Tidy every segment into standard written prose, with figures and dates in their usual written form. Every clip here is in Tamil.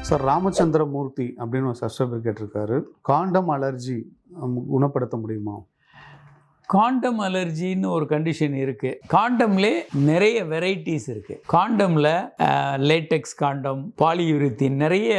சார் ராமச்சந்திரமூர்த்தி அப்படின்னு ஒரு சப்ஸ்கிரைபர் கேட்டிருக்காரு, காண்டம் அலர்ஜி குணப்படுத்த முடியுமா? காண்டம் அலர்ஜின்னு ஒரு கண்டிஷன் இருக்குது. காண்டம்லே நிறைய வெரைட்டிஸ் இருக்குது. காண்டமில் லேட்டெக்ஸ் காண்டம், பாலியூரித்தீன் நிறைய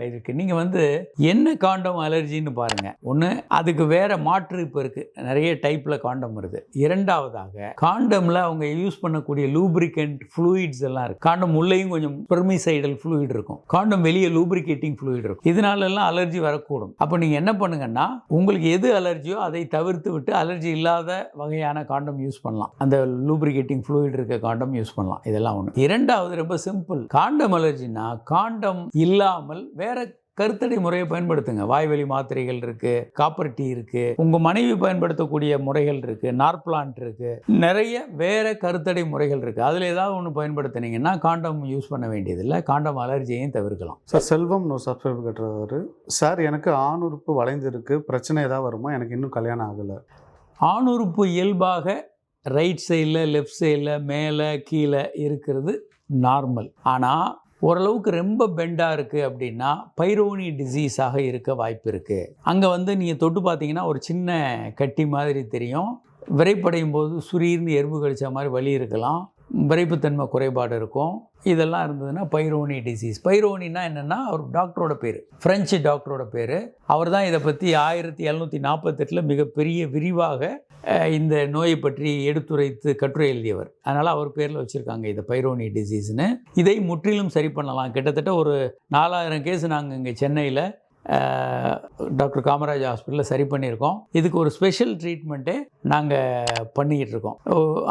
இருக்குது. நீங்கள் என்ன காண்டம் அலர்ஜின்னு பாருங்கள். ஒன்று, அதுக்கு வேறு மாற்று இப்போ இருக்குது. நிறைய டைப்பில் காண்டம் வருது. இரண்டாவதாக காண்டமில் அவங்க யூஸ் பண்ணக்கூடிய லூப்ரிகண்ட் ஃப்ளூயிட்ஸ் எல்லாம் இருக்குது. காண்டம் உள்ளேயும் கொஞ்சம் பெர்மிசைடல் ஃப்ளூயிட் இருக்கும், காண்டம் வெளியே லூப்ரிகேட்டிங் ஃப்ளூயிட் இருக்கும். இதனாலெல்லாம் அலர்ஜி வரக்கூடும். அப்போ நீங்கள் என்ன பண்ணுங்கன்னா, உங்களுக்கு எது அலர்ஜியோ அதை தவிர்த்து விட்டு அலர்ஜி இல்லாத வகையான காண்டம் யூஸ் பண்ணலாம். அந்த லூப்ரிகேட்டிங் ஃப்ளூயிட் இருக்க காண்டம் யூஸ் பண்ணலாம். இதெல்லாம் ஒன்று. இரண்டாவது, ரொம்ப சிம்பிள். காண்டம் அலர்ஜினா காண்டம் இல்லாமல் வேற கருத்தடை முறையை பயன்படுத்துங்க. வாய்வழி மாத்திரைகள் இருக்கு, காப்பர் டீ இருக்கு, உங்க மனைவி பயன்படுத்தக்கூடிய முறைகள் இருக்கு, நார்பிளான்ட் இருக்கு, நிறைய வேற கருத்தடை முறைகள் இருக்கு. அதுல ஏதாவது ஒன்று பயன்படுத்தினீங்கன்னா காண்டம் யூஸ் பண்ண வேண்டியதில்லை. காண்டம் அலர்ஜியையும் தவிர்க்கலாம். சார் செல்வம் சப்ஸ்கிரைபர் கேட்டுறாரு, சார் எனக்கு ஆணுறுப்பு வளைந்திருக்கு, பிரச்சனை ஏதாவது வருமா? எனக்கு இன்னும் கல்யாணம் ஆகலை. ஆணுறுப்பு இயல்பாக ரைட் சைடில், லெஃப்ட் சைடில், மேலே கீழே இருக்கிறது நார்மல். ஆனால் ஓரளவுக்கு ரொம்ப பெண்டாக இருக்குது அப்படின்னா பைரோனி டிசீஸாக இருக்க வாய்ப்பு இருக்குது. அங்கே நீங்கள் தொட்டு பார்த்தீங்கன்னா ஒரு சின்ன கட்டி மாதிரி தெரியும். விரைப்படையும் போது சுரீர்னு எறும்பு கடிச்ச மாதிரி வலி இருக்கலாம். விரைப்புத்தன்மை குறைபாடு இருக்கும். இதெல்லாம் இருந்ததுன்னா பைரோனி டிசீஸ். பைரோனின்னா என்னென்னா அவர் டாக்டரோட பேர், ஃப்ரெஞ்சு டாக்டரோட பேர். அவர் தான் இதை பற்றி 1748 மிகப்பெரிய விரிவாக இந்த நோயை பற்றி எடுத்துரைத்து கட்டுரை எழுதியவர். அதனால் அவர் பேரில் வச்சுருக்காங்க இதை பைரோனி டிசீஸ்னு. இதை முற்றிலும் சரி பண்ணலாம். கிட்டத்தட்ட ஒரு 4000 கேஸ் நாங்கள் இங்கே சென்னையில் டாக்டர் காமராஜ் ஹாஸ்பிட்டலில் சரி பண்ணியிருக்கோம். இதுக்கு ஒரு ஸ்பெஷல் ட்ரீட்மெண்ட்டே நாங்கள் பண்ணிக்கிட்டு இருக்கோம்.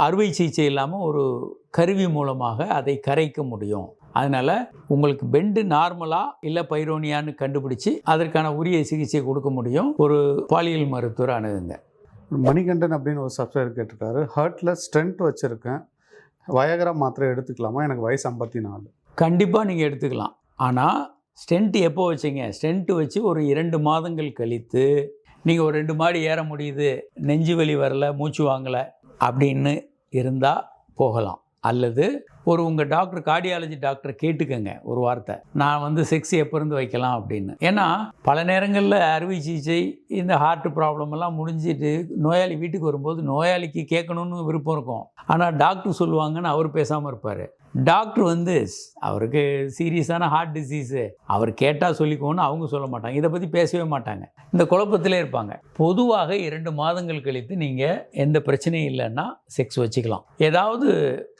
அறுவை சிகிச்சை இல்லாமல் ஒரு கருவி மூலமாக அதை கரைக்க முடியும். அதனால் உங்களுக்கு பெண்டு நார்மலா இல்லை பைரோனியான்னு கண்டுபிடிச்சி அதற்கான உரிய சிகிச்சை கொடுக்க முடியும். ஒரு பாலியல் மருத்துவர் அணுகுங்க. மணிகண்டன் அப்படின்னு ஒரு சப்ஸ்கிரைபர் கேட்டிருக்காரு, ஹார்ட்டில் ஸ்டென்ட் வச்சுருக்கேன், வயகரா மாத்திரை எடுத்துக்கலாமா? எனக்கு வயசு 54. கண்டிப்பாக நீங்கள் எடுத்துக்கலாம். ஆனால் ஸ்டென்ட் எப்போ வச்சிங்க? ஸ்டென்ட் வச்சு ஒரு 2 மாதங்கள் கழித்து நீங்கள் ஒரு 2 மாடி ஏற முடியுது, நெஞ்சு வலி வரல, மூச்சு வாங்கலை அப்படின்னு இருந்தால் போகலாம். அல்லது உங்கள் டாக்டர், கார்டியாலஜி டாக்டரை கேட்டுக்கங்க ஒரு வார்த்தை, நான் செக்ஸ் எப்போ இருந்து வைக்கலாம் அப்படின்னு. ஏன்னா பல நேரங்களில் அறுவை சிகிச்சை இந்த ஹார்ட் ப்ராப்ளம் எல்லாம் முடிஞ்சிட்டு நோயாளி வீட்டுக்கு வரும்போது நோயாளிக்கு கேட்கணுன்னு விருப்பம் இருக்கும். ஆனால் டாக்டர் சொல்லுவாங்கன்னு அவர் பேசாமல் இருப்பார். டாக்டர் அவருக்கு சீரியஸான ஹார்ட் டிசீஸு, அவர் கேட்டால் சொல்லிக்கோன்னு அவங்க சொல்ல மாட்டாங்க. இதை பற்றி பேசவே மாட்டாங்க. இந்த குழப்பத்திலே இருப்பாங்க. பொதுவாக 2 மாதங்கள் கழித்து நீங்கள் எந்த பிரச்சனையும் இல்லைன்னா செக்ஸ் வச்சுக்கலாம். ஏதாவது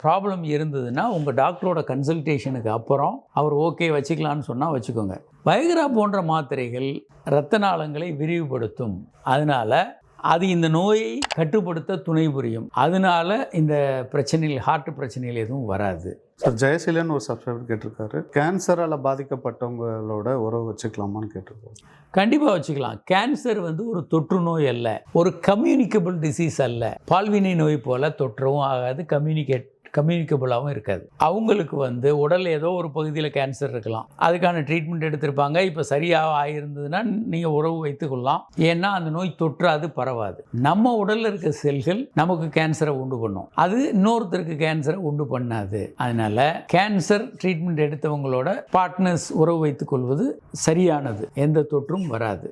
ப்ராப்ளம் இருந்ததுன்னா உங்கள் டாக்டரோட கன்சல்டேஷனுக்கு அப்புறம் அவர் ஓகே வச்சுக்கலான்னு சொன்னால் வச்சுக்கோங்க. வயகரா போன்ற மாத்திரைகள் இரத்த நாளங்களை விரிவுபடுத்தும். அதனால் அது இந்த நோயை கட்டுப்படுத்த துணை புரியும். அதனால இந்த பிரச்சனைகள், ஹார்ட் பிரச்சனைகள் எதுவும் வராது. சார் ஜெயசீலன் ஒரு சப்ஸ்கிரைபர் கேட்டிருக்காரு, கேன்சரால் பாதிக்கப்பட்டவங்களோட உறவு வச்சுக்கலாமான்னு கேட்டிருக்காரு. கண்டிப்பாக வச்சுக்கலாம். கேன்சர் ஒரு தொற்று நோய் அல்ல, ஒரு கம்யூனிகபிள் டிசீஸ் அல்ல. பால்வினை நோய் போல தொற்றவும் ஆகாது, கம்யூனிகபிளாகவும் இருக்காது. அவங்களுக்கு உடல் ஏதோ ஒரு பகுதியில் கேன்சர் இருக்கலாம், அதுக்கான ட்ரீட்மெண்ட் எடுத்திருப்பாங்க. இப்போ சரியாக ஆகியிருந்ததுன்னா நீங்கள் உறவு வைத்துக்கொள்ளலாம். ஏன்னா அந்த நோய் தொற்றாது, பரவாது. நம்ம உடலில் இருக்க செல்கள் நமக்கு கேன்சரை உண்டு பண்ணும், அது இன்னொருத்தருக்கு கேன்சரை உண்டு பண்ணாது. அதனால கேன்சர் ட்ரீட்மெண்ட் எடுத்தவங்களோட பார்ட்னர்ஸ் உறவு வைத்துக் கொள்வது சரியானது, எந்த தொற்றும் வராது.